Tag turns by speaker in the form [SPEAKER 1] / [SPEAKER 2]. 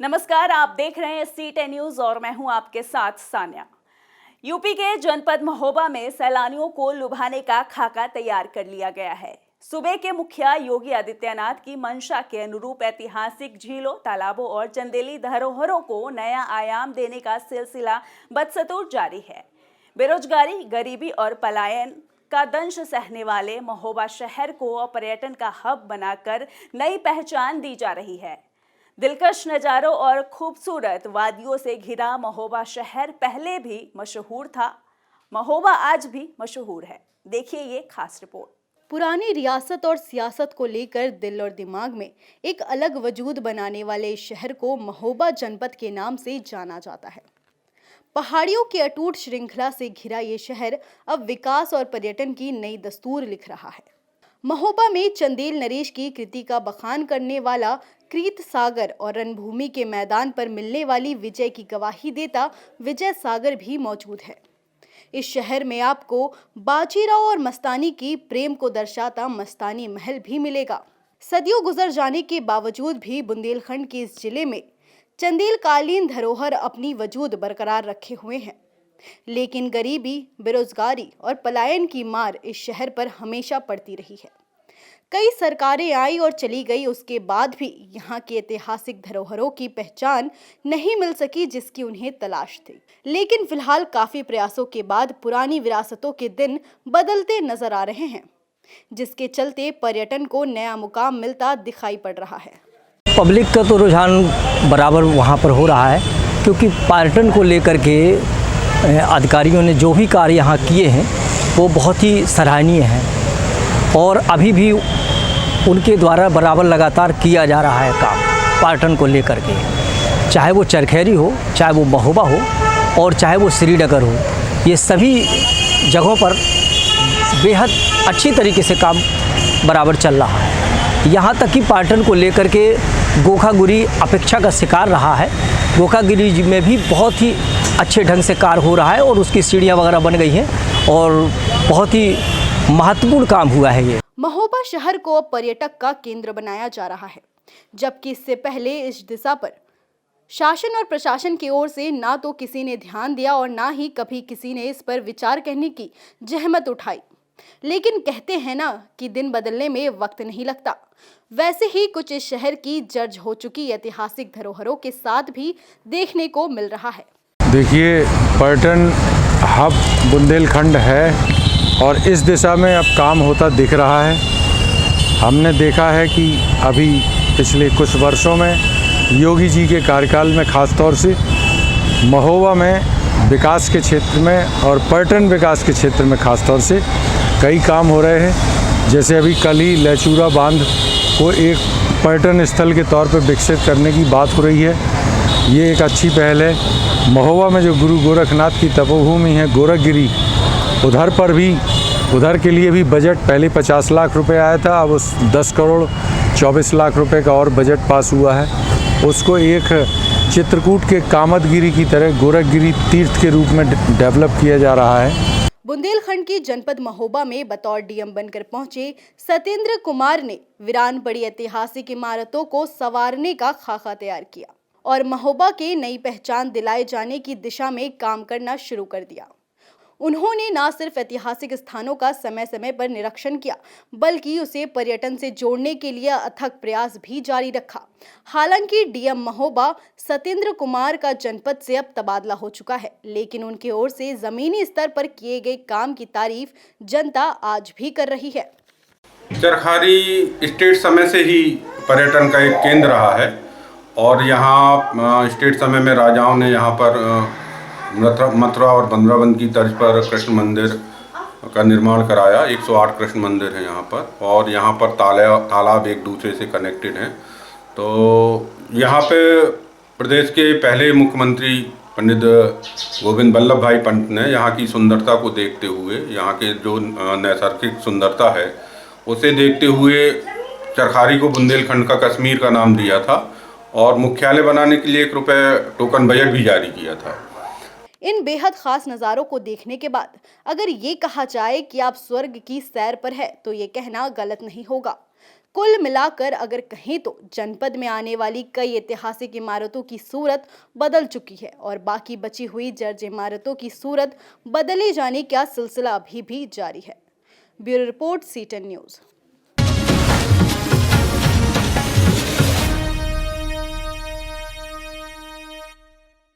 [SPEAKER 1] नमस्कार, आप देख रहे हैं C10 न्यूज और मैं हूं आपके साथ सान्या। यूपी के जनपद महोबा में सैलानियों को लुभाने का खाका तैयार कर लिया गया है। सूबे के मुखिया योगी आदित्यनाथ की मंशा के अनुरूप ऐतिहासिक झीलों, तालाबों और चंदेली धरोहरों को नया आयाम देने का सिलसिला बदस्तूर जारी है। बेरोजगारी, गरीबी और पलायन का दंश सहने वाले महोबा शहर को पर्यटन का हब बनाकर नई पहचान दी जा रही है। दिलकश नज़ारों और खूबसूरत वादियों से घिरा महोबा शहर पहले भी मशहूर था, महोबा आज भी मशहूर है। देखिए ये खास रिपोर्ट।
[SPEAKER 2] पुरानी रियासत और सियासत को लेकर दिल और दिमाग में एक अलग वजूद बनाने वाले इस शहर को महोबा जनपद के नाम से जाना जाता है। पहाड़ियों की अटूट श्रृंखला से घिरा ये शहर अब विकास और पर्यटन की नई दस्तूर लिख रहा है। महोबा में चंदेल नरेश की कृति का बखान करने वाला कृत सागर और रणभूमि के मैदान पर मिलने वाली विजय की गवाही देता विजय सागर भी मौजूद है। इस शहर में आपको बाजीराव और मस्तानी की प्रेम को दर्शाता मस्तानी महल भी मिलेगा। सदियों गुजर जाने के बावजूद भी बुंदेलखंड के इस जिले में चंदेल कालीन धरोहर अपनी वजूद बरकरार रखे हुए हैं, लेकिन गरीबी, बेरोजगारी और पलायन की मार इस शहर पर हमेशा पड़ती रही है। कई सरकारें आई और चली गई, उसके बाद भी यहाँ की ऐतिहासिक धरोहरों की पहचान नहीं मिल सकी जिसकी उन्हें तलाश थी। लेकिन फिलहाल काफी प्रयासों के बाद पुरानी विरासतों के दिन बदलते नजर आ रहे हैं, जिसके चलते पर्यटन को नया मुकाम मिलता दिखाई पड़ रहा है।
[SPEAKER 3] पब्लिक का तो रुझान बराबर वहाँ पर हो रहा है, क्योंकि पर्यटन को लेकर के अधिकारियों ने जो भी कार्य यहाँ किए हैं वो बहुत ही सराहनीय हैं और अभी भी उनके द्वारा बराबर लगातार किया जा रहा है काम पर्यटन को लेकर के, चाहे वो चरखैरी हो, चाहे वो महोबा हो और चाहे वो श्रीनगर हो। ये सभी जगहों पर बेहद अच्छी तरीके से काम बराबर चल रहा है। यहाँ तक कि पर्यटन को लेकर के गोखागुरी अपेक्षा का शिकार रहा है। गोखागिरी में भी बहुत ही अच्छे ढंग से कार्य हो रहा है और उसकी सीढ़ियाँ वगैरह बन गई हैं और बहुत ही महत्वपूर्ण काम हुआ है। ये
[SPEAKER 2] महोबा शहर को अब पर्यटक का केंद्र बनाया जा रहा है, जबकि इससे पहले इस दिशा पर शासन और प्रशासन की ओर से ना तो किसी ने ध्यान दिया और ना ही कभी किसी ने इस पर विचार करने की जहमत उठाई। लेकिन कहते हैं ना कि दिन बदलने में वक्त नहीं लगता, वैसे ही कुछ इस शहर की जर्ज हो चुकी ऐतिहासिक धरोहरों के साथ भी देखने को मिल रहा है।
[SPEAKER 4] देखिए, पर्यटन हब बुंदेलखंड है और इस दिशा में अब काम होता दिख रहा है। हमने देखा है कि अभी पिछले कुछ वर्षों में योगी जी के कार्यकाल में ख़ास तौर से महोबा में विकास के क्षेत्र में और पर्यटन विकास के क्षेत्र में ख़ास तौर से कई काम हो रहे हैं। जैसे अभी कल ही लहचूरा बांध को एक पर्यटन स्थल के तौर पर विकसित करने की बात हो रही है। ये एक अच्छी पहल है। महोबा में जो गुरु गोरखनाथ की तपोभूमि है गोरखगिरी, उधर के लिए भी बजट पहले 50 लाख रुपए आया था, अब उस 10 करोड़ 24 लाख रुपए का और बजट पास हुआ है। उसको एक चित्रकूट के कामदगिरी की तरह गोरखगिरी तीर्थ के रूप में डेवलप किया जा रहा है।
[SPEAKER 2] बुंदेलखंड की जनपद महोबा में बतौर डीएम बनकर पहुंचे सत्येंद्र कुमार ने वीरान पड़ी ऐतिहासिक इमारतों को संवारने का खाका तैयार किया और महोबा के नई पहचान दिलाए जाने की दिशा में काम करना शुरू कर दिया। उन्होंने न सिर्फ ऐतिहासिक स्थानों का समय समय पर निरीक्षण किया, बल्कि उसे पर्यटन से जोड़ने के लिए अथक प्रयास भी जारी रखा। हालांकि डीएम महोबा सत्येंद्र कुमार का जनपद से अब तबादला हो चुका है, लेकिन उनकी ओर से जमीनी स्तर पर किए गए काम की तारीफ जनता आज भी कर रही है।
[SPEAKER 5] चरखारी स्टेट समय से ही पर्यटन का एक केंद्र रहा है और यहाँ स्टेट समय में राजाओं ने यहाँ पर मथुरा और वृंदावन की तर्ज पर कृष्ण मंदिर का निर्माण कराया। 108 कृष्ण मंदिर हैं यहाँ पर और यहाँ पर तालाब एक दूसरे से कनेक्टेड हैं। तो यहाँ पे प्रदेश के पहले मुख्यमंत्री पंडित गोविंद वल्लभ भाई पंत ने यहाँ की सुंदरता को देखते हुए, यहाँ के जो नैसर्गिक सुंदरता है उसे देखते हुए चरखारी को बुंदेलखंड का कश्मीर का नाम दिया था और मुख्यालय बनाने के लिए ₹1 टोकन बजट भी जारी किया था।
[SPEAKER 2] इन बेहद खास नज़ारों को देखने के बाद अगर ये कहा जाए कि आप स्वर्ग की सैर पर है तो ये कहना गलत नहीं होगा। कुल मिलाकर अगर कहें तो जनपद में आने वाली कई ऐतिहासिक इमारतों की सूरत बदल चुकी है और बाकी बची हुई जर्ज इमारतों की सूरत बदले जाने का सिलसिला अभी भी जारी है। Bureau report, C10 news.